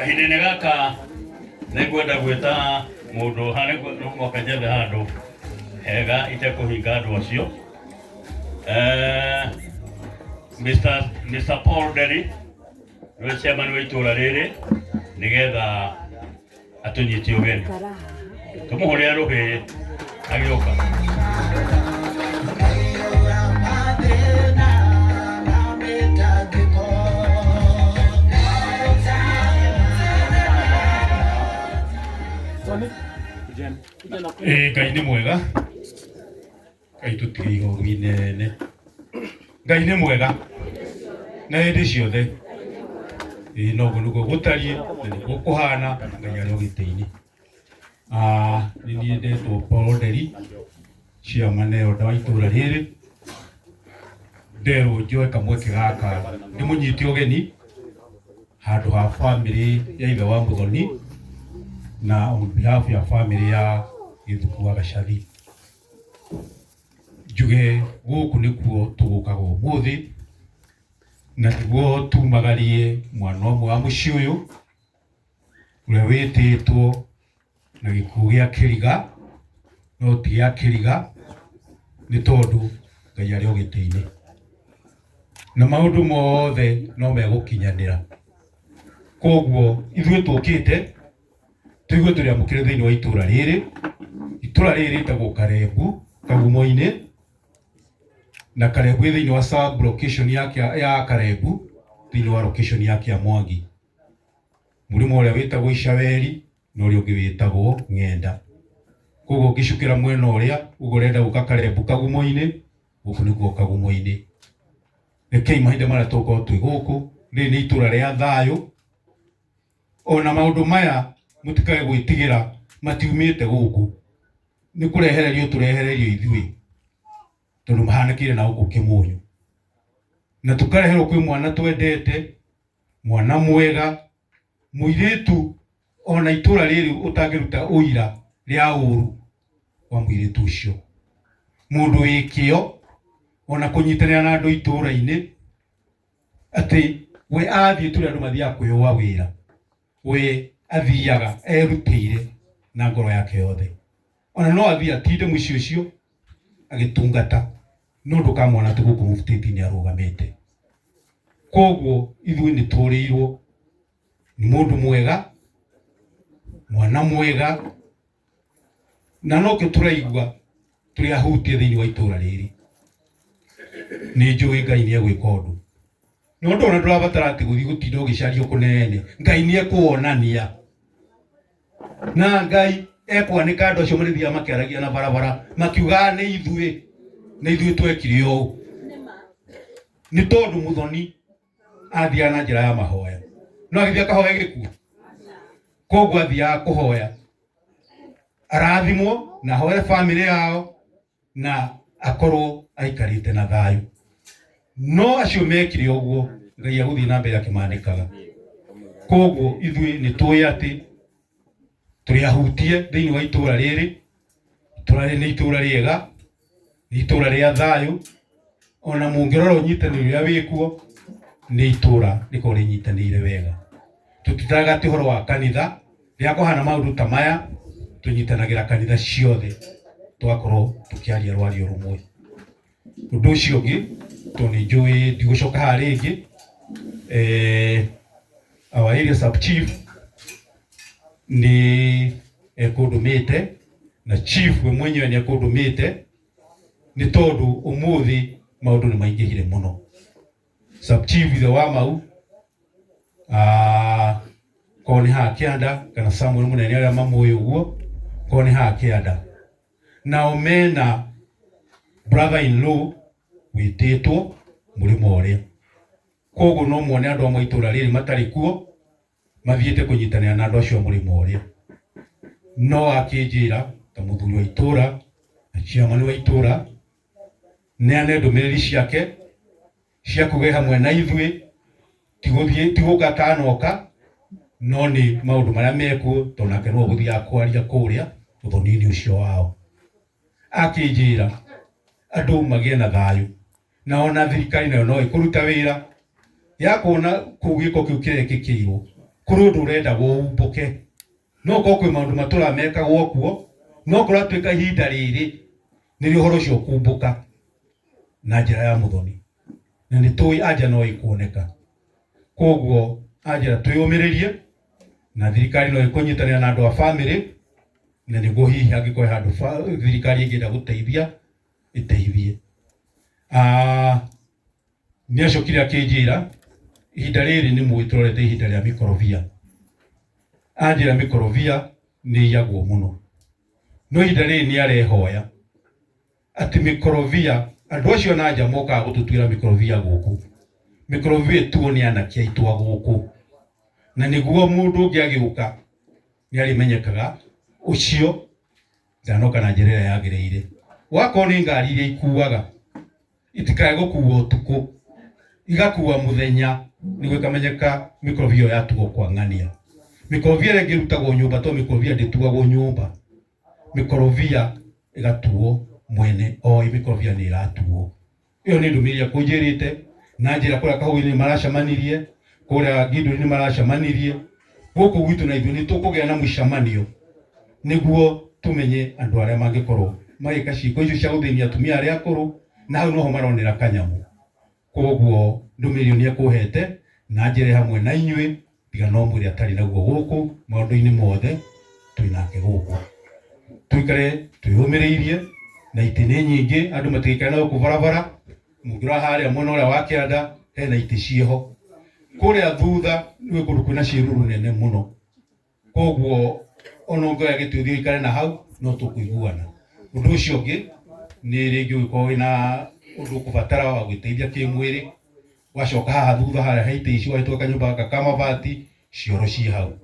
kahinda gaka nĩngwenda gwĩta mũndũ harĩ gũka njethe handũ hega itekũhinga andũ acio. Mr. Paul Derry nĩwe chairman wa itũra rĩrĩ nĩgetha atũnyitie ũgeni. Tũmũhũrĩre rũhĩ agĩũka. Ngai nĩ mwega, Ngai tũtige igũrũ inene. Ngai nĩ mwega na hĩndĩ ciothe. Noguo nĩguo gũtariĩ na nĩguo kũhana, Ngai arĩ o gĩtĩ-inĩ. Nĩ niĩ ndetwo Paul Derry, chairman wa itũra rĩrĩ. Nderwo njoe kamweke gaka ndĩmũnyitie ũgeni handũ ha bamĩrĩ ya ithe wa Mũthoni na on behalf ya family ya Gĩthuku wa Gacathi. Njuge gũkũ nĩkuo tũgũkaga ũmũthĩ na nĩguo tumagarie mwana ũmwe wa mũciĩ ũyũ ũrĩa wĩtĩtwo na gĩkuũ gĩa kĩriga, no ti gĩa kĩriga nĩ tondũ Ngai arĩ o gĩtĩ-inĩ na maũndũ mothe no megũkinyanĩra. Koguo ithuĩ tũkĩte tũigue tũrĩ amũkĩre thĩinĩ wa itũra rĩrĩ. Itũra rĩrĩ rĩtagwo Karengu Kagumo-inĩ, na Karengu thĩinĩ wa sub location ya Karengu thĩinĩ wa location ya Kĩamwangi. Mũrĩmo ũrĩa wĩtagwo Icaweri na ũrĩa ũngĩ wĩtagwo Ng'enda. Koguo ngĩcukĩra mwena ũrĩa ũguo ũrenda gũka Karengu Kagumo-inĩ, gũkũ nĩkuo Kagumo-inĩ. Rekei mahinda marĩa tũkorwo twĩ gũkũ, rĩrĩ nĩ itũra rĩa thayũ. Ona maũndũ maya mũtikae gwĩtigĩra matiumĩte gũkũ, nĩ kũrehererio tũrehererio ithuĩ tondũ mahanĩkire na gũkũ Kĩmũnyu, na tũkareherwo kwĩ mwana twendete, mwana mwega, mũirĩtu ona itũra rĩrĩ ũtangĩruta ũira rĩa ũru wa mũirĩtu ũcio, mũndũ wĩ kĩo ona kũnyitanĩra na andũ itũra-inĩ, atĩ we athiĩ tũrĩ andũ mathiaga kwĩyũa wĩra, we athiaga erutĩire na ngoro yake yothe. Ona no athiĩ atinde mũciĩ ũcio agĩtungata, no ndũkamona atĩ gũkũ mũbutĩti nĩ arũgamĩte. Koguo ithuĩ nĩ tũrĩirwo nĩ mũndũ mwega, mwana mwega, na nokĩo tũraigua tũrĩ ahutie thĩinĩ wa itũra rĩrĩ. Nĩ njũĩ Ngai nĩ egwĩka ũndũ, no ndona ndũrabatara atĩ gũthiĩ gũtinda ũgĩcario kũnene. Ngai nĩ ekuonania, na Ngai ekwanĩka andũ acio marĩthiaga makĩaragia na barabara makiugaga nĩ ithuĩ, na ithuĩ twekire ũũ, nĩ tondũ Mũthoni athiaga na njĩra ya mahoya. No agĩthiĩ akahoya gĩkuũ? Koguo athiaga kũhoya arathimwo na ahoere bamĩrĩ yao na akorwo aikarĩte na thayũ. No acio mekire ũguo, Ngai agũthiĩ na mbere akĩmanĩkaga. Koguo ithuĩ nĩ tũĩ atĩ tũrĩ ahutie thĩinĩ wa itũra rĩrĩ. Itũra rĩrĩ nĩ itũra rĩega, nĩ itũra rĩa thayũ, ona mũngĩrora ũnyitanĩri ũrĩa wĩkuo nĩ itũra rĩkoragwo rĩnyitanĩire wega. Tũtitaraga atĩ ũhoro wa kanitha rĩa kũhana maũndũ ta maya, tũnyitanagĩra kanitha ciothe twakorwo tũkĩaria rwario rũmwe. Ũndũ ũcio ũngĩ, tondũ nĩ njũĩ ndigũcoka haha rĩngĩ, our area sub chief nĩ ekũndũmĩte na chief we mwenyewe nĩ ekũndũmĩte, nĩ tondũ ũmũthĩ maũndũ nĩ maingĩhire mũno. Sub chief ithe wa Mau korwo nĩ haha kĩanda kana Samuel mũnene arĩa mamũĩ ũguo, korwo nĩ haha kĩanda, nao mena brother in law wĩtĩtwo mũrĩmo ũrĩa. Koguo no muone andũ amwe itũra rĩrĩ matarĩ kuo mathiĩte kũnyitanĩra na andũ acio mũrĩmo ũrĩa. No akĩnjĩra ta mũthuri wa itũra na chairman wa itũra neane ndũmĩrĩri ciake cia kũgĩa hamwe na ithuĩ, tigũka kanoka, no nĩ maũndũ marĩa mekuo, tondũ nake no gũthiaga kwaria kũrĩa ũthoni-inĩ ũcio wao. Akĩnjĩra andũ magĩe na thayũ, na ona thirikari nayo no ĩkũruta wĩra ya kuona kũu gĩko kĩu kĩrekĩkĩirwo kuri undu urenda guumbuke no ko kwi maundu matura meka gwokuo no kora twika ihinda riri niri horo cio kumbuka na njira ya muthoni na ni tui anja no ikuoneka koguo anja tuyumiririe na thirikari no ikunyitanira na andu a family na niguo hihi angiko handu thirikari ingenda guteithia iteithie. Ni acokire akinjira ihinda riri ni mwitorete ihinda ria mikorobia anjira mikorobia ni yagwo muno no ihinda riri ni arehoya ati mikorobia andu acio na nja moka gututwira mikorobia guku mikorobia tuo ni anakia itwa guku na niguo mundu ngiagiuka ni arimenyekaga ucio ndanoka na njira yagireire wako ni ngari iria ikuaga itikae gukuwa utuku igakuwa muthenya niguo ikamenyeka mikorobia yatugo kwa ng'ania mikorobia ria ngirutagwo nyumba to mikorobia ndituagwo nyumba mikorobia igatuo mwene mikorobia ni iratuo iyo ni ndumiria kunjirite na njira kuria kahuini maracamanirie kuria Ginduri ni maracamanirie guku gwitu na ithu ni tukugia na mucamanio niguo tumenye andu aria mangikorwo magika ciiko icio cia guthinia atumia aria akuru na hau noho maronera kanyamu koguo ndumirio ni akuhete na njire hamwe na inyui tiga no mwiri atari naguo guku maundu-ini mothe twinake guku twikare twiyumiriirie na itine nyingi andu matigikare na guku barabara mungira haria mwena uria wa kianda hena iti cieho kuria thutha ni kundu kwina ciiruru nene muno koguo ono ngoya gituthio ikare na hau no tukuiguana undu ucio ungi ni ringi uko ina undu kubatara wa gwiteithia kimwiri wacoka haha thutha haria haite icio waitwa kanyumba ka kamabati cioro ci hau